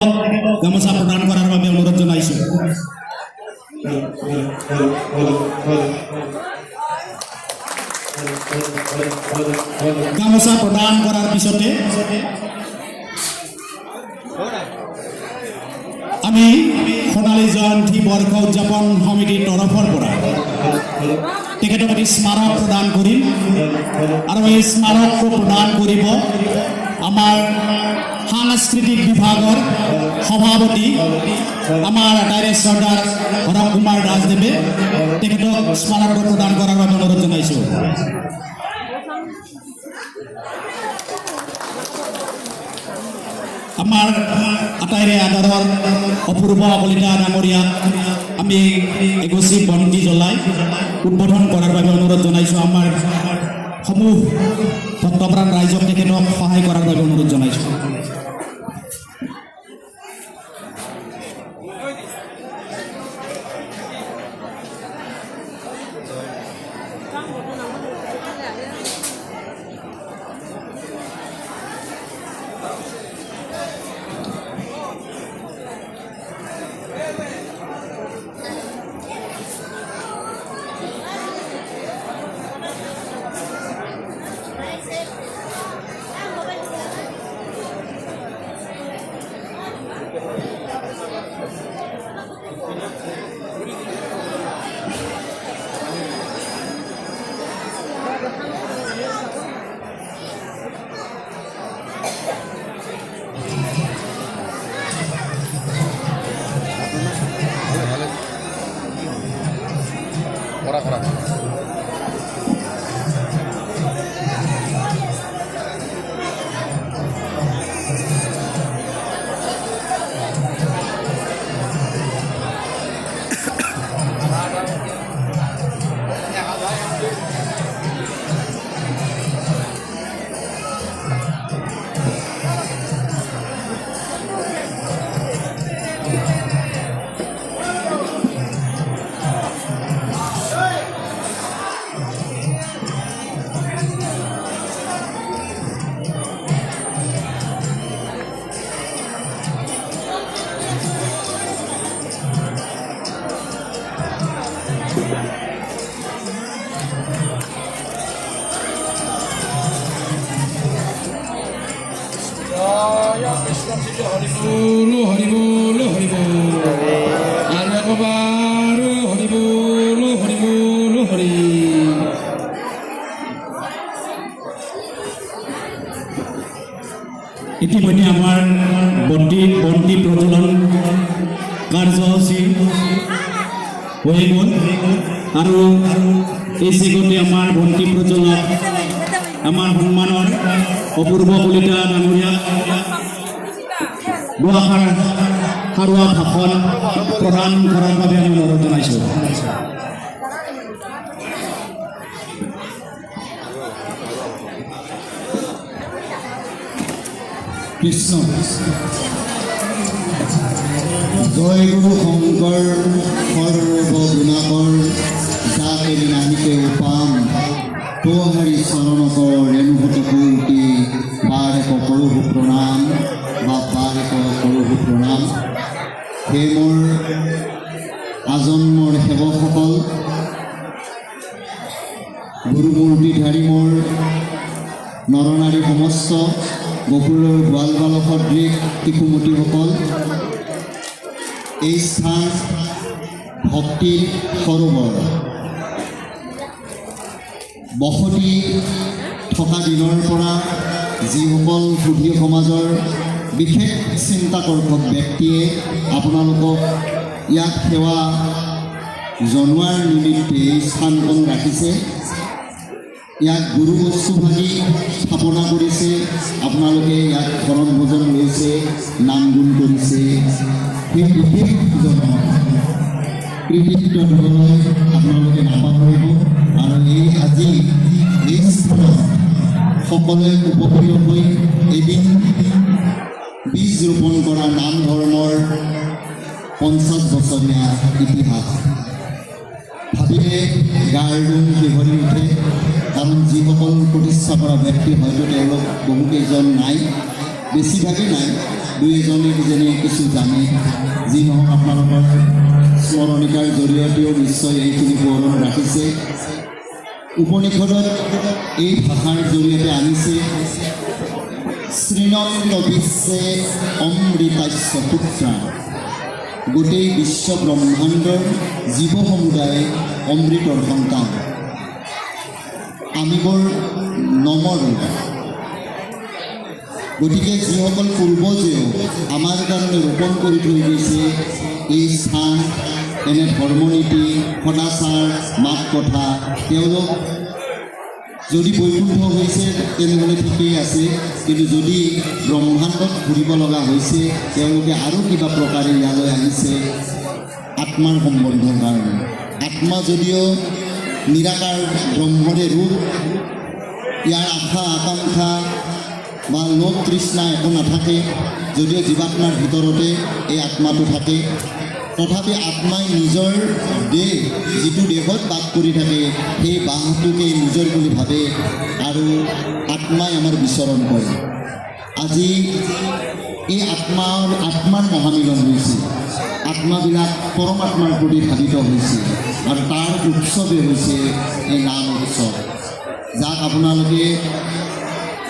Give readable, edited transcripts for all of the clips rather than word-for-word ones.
গামোচা প্ৰদান কৰাৰ বাবে অনুৰোধ জনাইছো। গামোচা প্ৰদান কৰাৰ পিছতে আমি সোণালী জয়ন্তী বৰ্ষ উদযাপন সমিতিৰ তৰফৰ পৰা তেখেতক এটি স্মাৰক প্ৰদান কৰিম আৰু এই স্মাৰকটো প্ৰদান কৰিব আমাৰ সাংস্কৃতিক বিভাগৰ সভাপতি আমাৰ আটাইৰে চৰ্দাৰ হৰক কুমাৰ দাসদেৱে তেখেতক স্মাৰকটো প্ৰদান কৰাৰ বাবে অনুৰোধ জনাইছোঁ। আমাৰ আটাইৰে আদৰৰ অপূৰ্ব কলিতা ডাঙৰীয়া আমি এগছি বন্তি জ্বলাই উদ্বোধন কৰাৰ বাবে অনুৰোধ জনাইছোঁ। আমাৰ সমূহ ভক্তপ্ৰাণ ৰাইজক তেখেতক সহায় কৰাৰ বাবে অনুৰোধ জনাইছোঁ। ইতিমধ্যে আমাৰ বন্তি প্ৰজ্বলন কাৰ্যসূচী হৈ গ'ল আৰু এই চেগতে আমাৰ বন্তি প্ৰজ্বলন আমাৰ সন্মানৰ অপূৰ্ব কলিতা ডাঙৰীয়া দুআষাৰ সাৰুৱা ভাষণ প্ৰদান কৰাৰ বাবে আমি অনুৰোধ জনাইছোঁ। কৃষ্ণ জয় গুৰু শংকৰ সৰ্বগুণাকৰ যাকে নাহিকে উপাম তোহাৰি চৰণক ৰেণুভূত কৌটি বাৰেক কৰোহু প্ৰণাম বা বাৰেক কৰোহু প্ৰণাম। হে মোৰ আজন্মৰ সেৱকসকল, গুৰুমূৰ্তিধাৰী মোৰ নৰনাৰী সমস্ত বকুলৰ গোৱাল বালক সদৃশ শিশুমতীসকল, এই স্থান ভক্তিৰ সৰোবৰ। বসতি থকা দিনৰ পৰা যিসকল সুধী সমাজৰ বিশেষ চিন্তাকৰ্ষক ব্যক্তিয়ে আপোনালোকক ইয়াত সেৱা জনোৱাৰ নিমিত্তে এই স্থানখন ৰাখিছে, ইয়াত গুৰু বস্তু ভাগি স্থাপনা কৰিছে, আপোনালোকে ইয়াত শৰণ ভোজন লৈছে, নাম গুণ কৰিছে, সেই বিশেষজনক কৃতিত্ব দিবলৈ আপোনালোকে নাপাহৰিব। আৰু এই আজি এই স্থানত সকলোৱে উপকৃত হৈ এদিন বীজ ৰোপণ কৰা নাম ধৰ্মৰ 50 বছৰীয়া ইতিহাস ভাবিলে গাৰ নোম শিহৰি উঠে। কাৰণ যিসকল প্ৰতিষ্ঠা কৰা ব্যক্তি হয়তো তেওঁলোক বহুকেইজন নাই, বেছিভাগেই নাই, দুই এজনে কিজানি কিছু জানে। যি নহওক আপোনালোকৰ স্মৰণিকাৰ জৰিয়তেও নিশ্চয় এইখিনি সোঁৱৰণ ৰাখিছে। উপনিষদত এই ভাষাৰ জৰিয়তে আনিছে শ্ৰীনন্দ বিশ্বে অমৃতাস্য পুত্ৰা। গোটেই বিশ্ব ব্ৰহ্মাণ্ডৰ জীৱ সমুদায় অমৃতৰ সন্তান। আমিবোৰ নমৰো। গতিকে যিসকল পূৰ্বজেও আমাৰ কাৰণে ৰোপণ কৰি থৈ গৈছে এই স্থান, এনে ধৰ্মনীতি, সদাচাৰ, মাত কথা, তেওঁলোক যদি বৈকুণ্ঠ হৈছে তেনেহ'লে ঠিকেই আছে, কিন্তু যদি ব্ৰহ্মাণ্ডত ঘূৰিব লগা হৈছে তেওঁলোকে আৰু কিবা প্ৰকাৰে ইয়ালৈ আহিছে আত্মাৰ সম্বন্ধৰ কাৰণে। আত্মা যদিও নিৰাকাৰ ব্ৰহ্মৰে ৰূপ, ইয়াৰ আশা আকাংক্ষা বা লোভ তৃষ্ণা একো নাথাকে, যদিও জীৱাত্মাৰ ভিতৰতে এই আত্মাটো থাকে, তথাপি আত্মাই নিজৰ দেহ, যিটো দেহত বাস কৰি থাকে সেই বাহটোকে নিজৰ বুলি ভাবে আৰু আত্মাই আমাৰ বিচৰণ কৰে। আজি এই আত্মাৰ মহামিলন হৈছে। আত্মাবিলাক পৰমাত্মাৰ প্ৰতি ধাবিত হৈছে আৰু তাৰ উৎসৱে হৈছে এই নাম উৎসৱ, যাক আপোনালোকে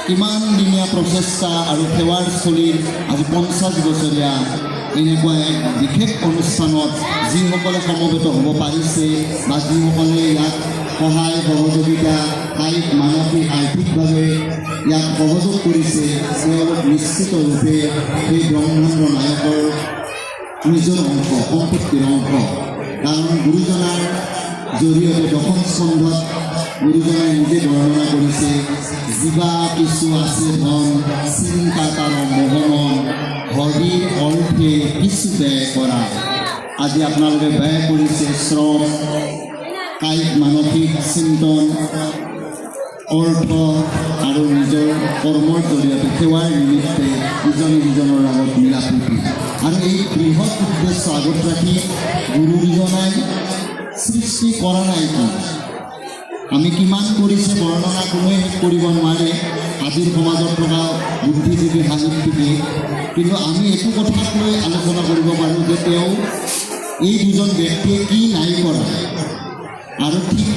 কিমান দিনীয়া প্ৰচেষ্টা আৰু সেৱাৰ স্থলীৰ আজি 50 বছৰীয়া এনেকুৱা এক বিশেষ অনুষ্ঠানত যিসকলে সমবেত হ'ব পাৰিছে বা যিসকলে ইয়াক সহায় সহযোগিতা কায়িক মানসিক আৰ্থিকভাৱে ইয়াক সহযোগ কৰিছে, তেওঁলোক নিশ্চিত ৰূপে সেই ব্ৰহ্মাণ্ড নায়কৰ নিজৰ অংশ, সম্পত্তিৰ অংশ। কাৰণ গুৰুজনাৰ জৰিয়তে দশম স্কন্ধত গুৰুজনাই নিজে বৰ্ণনা কৰিছে, জীৱা কিছু আছে ধন, চিন্তা তাৰ মোহমন, হৰিৰ অৰ্থে কিছু ব্যয় কৰা। আজি আপোনালোকে ব্যয় কৰিছে শ্ৰম, কায়িক মানসিক চিন্তন, অৰ্থ আৰু নিজৰ কৰ্মৰ জৰিয়তে সেৱাৰ নিমিত্তে ইজনে সিজনৰ লগত মিলা প্ৰীতি। আৰু এই বৃহৎ উদ্দেশ্য আগত ৰাখি গুৰুজনাই সৃষ্টি কৰা নাইতো। আমি কিমান কৰিছে বৰ্ণনা কোনোৱে শেষ কৰিব নোৱাৰে আজিৰ সমাজত থকা বুদ্ধিজীৱী সাহিত্যিকে, কিন্তু আমি একো কথাক লৈ আলোচনা কৰিব পাৰোঁ যে তেওঁ এই দুজন ব্যক্তিয়ে কি নাই কৰা। আৰু ঠিক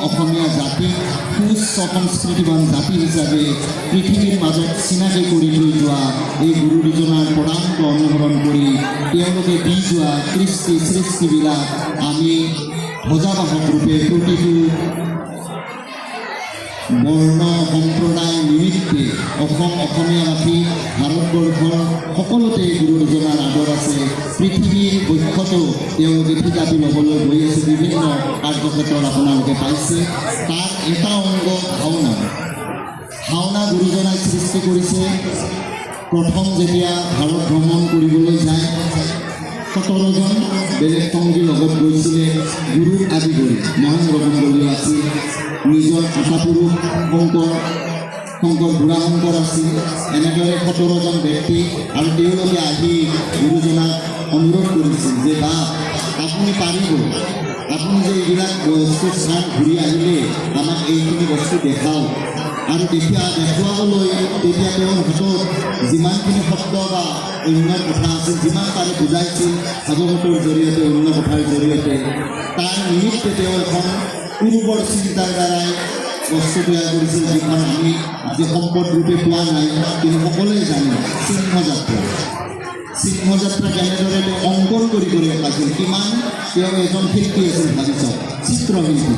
অসমীয়া জাতিক সুউচ্চ সংস্কৃতিবান জাতি হিচাপে পৃথিৱীৰ মাজত চিনাকি কৰি থৈ যোৱা এই গুৰু দুজনাৰ পদাংক অনুসৰণ কৰি তেওঁলোকে দি যোৱা কৃষ্টি সৃষ্টিবিলাক আমি ধ্বজাবাহক ৰূপে প্ৰতিটো বৰ্ণ সম্প্ৰদায় নিমিত্তে অসমীয়াবাসী ভাৰতবৰ্ষৰ সকলোতে গুৰু দুজনাৰ আদৰ আছে। পৃথিৱীৰ বক্ষতো তেওঁলোকে থিতাপি ল'বলৈ গৈ আছে, বিভিন্ন কাৰ্যক্ষেত্ৰত আপোনালোকে পাইছে। তাৰ এটা অংগ ভাওনা গুৰুজনাই সৃষ্টি কৰিছে। প্ৰথম যেতিয়া ভাৰত ভ্ৰমণ কৰিবলৈ যায় 17জন বেলেগ সংগীৰ লগত গৈছিলে, গুৰুক আদি কৰি মহেন্দ্ৰ মণ্ডলী আছিল, নিজৰ আশাপুৰুষ শংকৰ বুঢ়া শংকৰ আছিল, এনেদৰে 17জন ব্যক্তি। আৰু তেওঁলোকে আহি গুৰুজনাক অনুৰোধ কৰিছিল যে বা আপুনি পাৰিব, আপুনি যে এইবিলাক বস্তু স্থান ঘূৰি আহিলে আমাক এইখিনি বস্তু দেখাওক। আৰু দেখুৱাবলৈ তেতিয়া তেওঁৰ হাতত যিমানখিনি শব্দ বা অন্য কথা আছিল, যিমান পাৰে বুজাইছিল ভাগৱতৰ জৰিয়তে, অন্য কথাৰ জৰিয়তে, তাৰ নিমিত্তে তেওঁ এখন পূৰ্বৰ চিন্তাৰ দ্বাৰাই বস্তু তৈয়াৰ কৰিছিল, যিখন আমি আজি সম্পদ ৰূপে পোৱা নাই, কিন্তু সকলোৱে জানে চিহ্নযাত্ৰা কেনেদৰে তেওঁ অংকন কৰি পাইছিল। কিমান তেওঁ এজন শিল্পী আছিল ভাবি চাওক, চিত্ৰশিল্পী।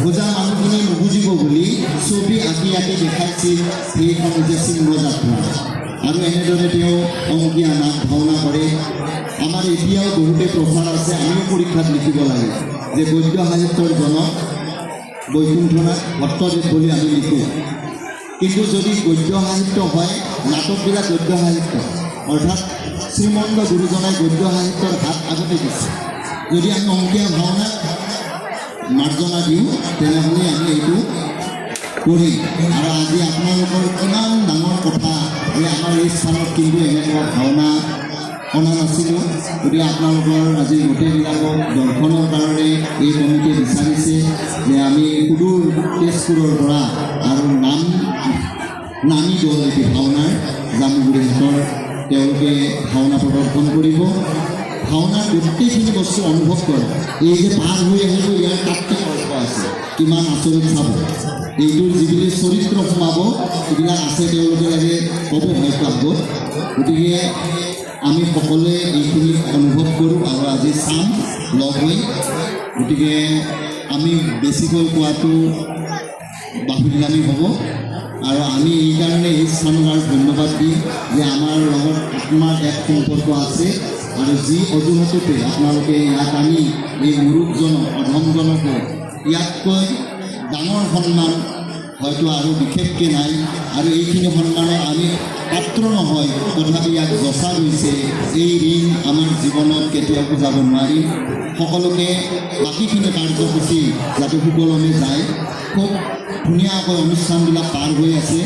ভোজা মানুহখিনি নুবুজিব বুলি ছবি আঁকি দেখাইছিল সেইখন হৈছে চিহ্নযাত্ৰা। আৰু এনেদৰে তেওঁ অংকীয়া নাট ভাওনা কৰে। আমাৰ এতিয়াও বহুতে প্ৰচাৰ আছে, আমিও পৰীক্ষাত লিখিব লাগে যে গদ্য সাহিত্যৰ জনক বৈকুণ্ঠনাথ ভট্টদেৱ বুলি আমি লিখোঁ। কিন্তু যদি গদ্য সাহিত্য হয়, নাটকবিলাক গদ্য সাহিত্য, অৰ্থাৎ শ্ৰীমন্ত গুৰুজনাই গদ্য সাহিত্যৰ হাত আগতে দিছে। যদি আমি অংকীয়া ভাওনা মাৰ্জনা দিওঁ তেনেহ'লে আমি এইটো কৰিম। আৰু আজি আপোনালোকৰ কিমান ডাঙৰ কথা যে আমাৰ এই স্থানত কিন্তু এনেকুৱা ভাওনা অনা নাছিলোঁ। গতিকে আপোনালোকৰ আজি গোটেইবিলাকক দৰ্শনৰ কাৰণে এই কমিটিয়ে বিচাৰিছে যে আমি সুদূৰ তেজপুৰৰ পৰা আৰু নাম নানী দল এটি ভাওনাৰ জামুগুৰি হাটৰ তেওঁলোকে ভাওনা প্ৰদৰ্শন কৰিব। ভাওনাৰ গোটেইখিনি বস্তু অনুভৱ কৰে। এই যে পাৰ হৈ আহিব ইয়াৰ তাত্ত্বিক অৰ্থ আছে, কিমান আচৰিত চাব। এইটোৰ যিবিলাক চৰিত্ৰ সোমাব সেইবিলাক আছে, তেওঁলোকে লাগে ক'ব হয়তো আগত। গতিকে আমি সকলোৱে এইখিনি অনুভৱ কৰোঁ আৰু আজি চাম লগ হৈ। গতিকে আমি বেছিকৈ কোৱাটো বাহুল্যামী হ'ব আৰু আমি এইকাৰণে এই স্থানক ধন্যবাদ দিম যে আমাৰ লগত আত্মাৰ এক সম্পৰ্ক আছে আৰু যি অজুহাততে আপোনালোকে ইয়াত আনি এই মুৰুখজনক অধমজনকো ইয়াতকৈ ডাঙৰ সন্মান হয়তো আৰু বিশেষকৈ নাই আৰু এইখিনি সন্মানৰ আমি পাত্ৰ নহয়, তথাপি ইয়াক যচা গৈছে। এই ঋণ আমাৰ জীৱনত কেতিয়াও বুজাব নোৱাৰিম। সকলোকে বাকীখিনি কাৰ্যসূচী যাতে সুকলমে যায়, খুব ধুনীয়াকৈ অনুষ্ঠানবিলাক পাৰ হৈ আছে।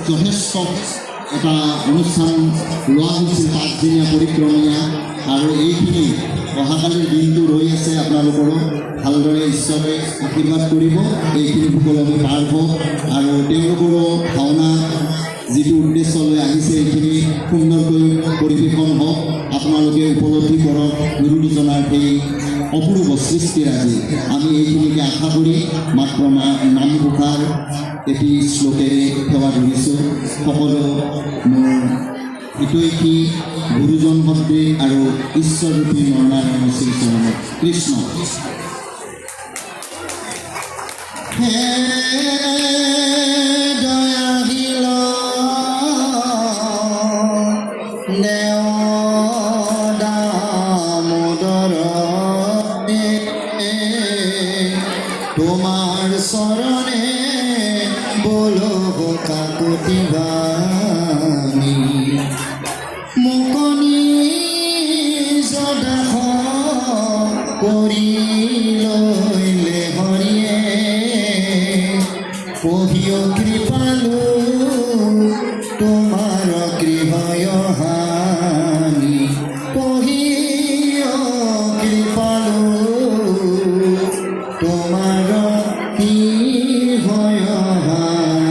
যথেষ্ট এটা অনুষ্ঠান লোৱা হৈছিল 5 দিনীয়া পৰিক্ৰমীয়া, আৰু এইখিনি অহাকালিৰ দিনটো ৰৈ আছে। আপোনালোকৰো ভালদৰে ঈশ্বৰে আশীৰ্বাদ কৰিব, এইখিনি সুকলমে পাৰ হওক আৰু তেওঁলোকৰো ভাওনা যিটো উদ্দেশ্য লৈ আহিছে এইখিনি সুন্দৰকৈ পৰিৱেশন হওক। আপোনালোকে উপলব্ধি কৰক গুৰু দুজনাৰ সেই অপূৰ্ব সৃষ্টিৰাজি। আমি এইখিনিকে আশা কৰি মাত্ৰ নামঘোষাৰ এটি শ্লোকেৰে সেৱা ধৰিছোঁ। সকলো মোৰ হিতৈষী গুৰুজন শব্দে আৰু ঈশ্বৰৰূপী নৰনাৰায়ণ শ্ৰীচৰণত কৃষ্ণ। হে দয়াশীল দেৱ দামোদৰ, তোমাৰ চৰণে বলো কাকতি বাণী, মুকনি জদাস কৰি লৈলে হৰিয়ে, পঢ়িও কৃপালো তোমাৰ গৃহয় হানি, পঢ়িও কৃপালো তোমাৰ গৃহয় হানি।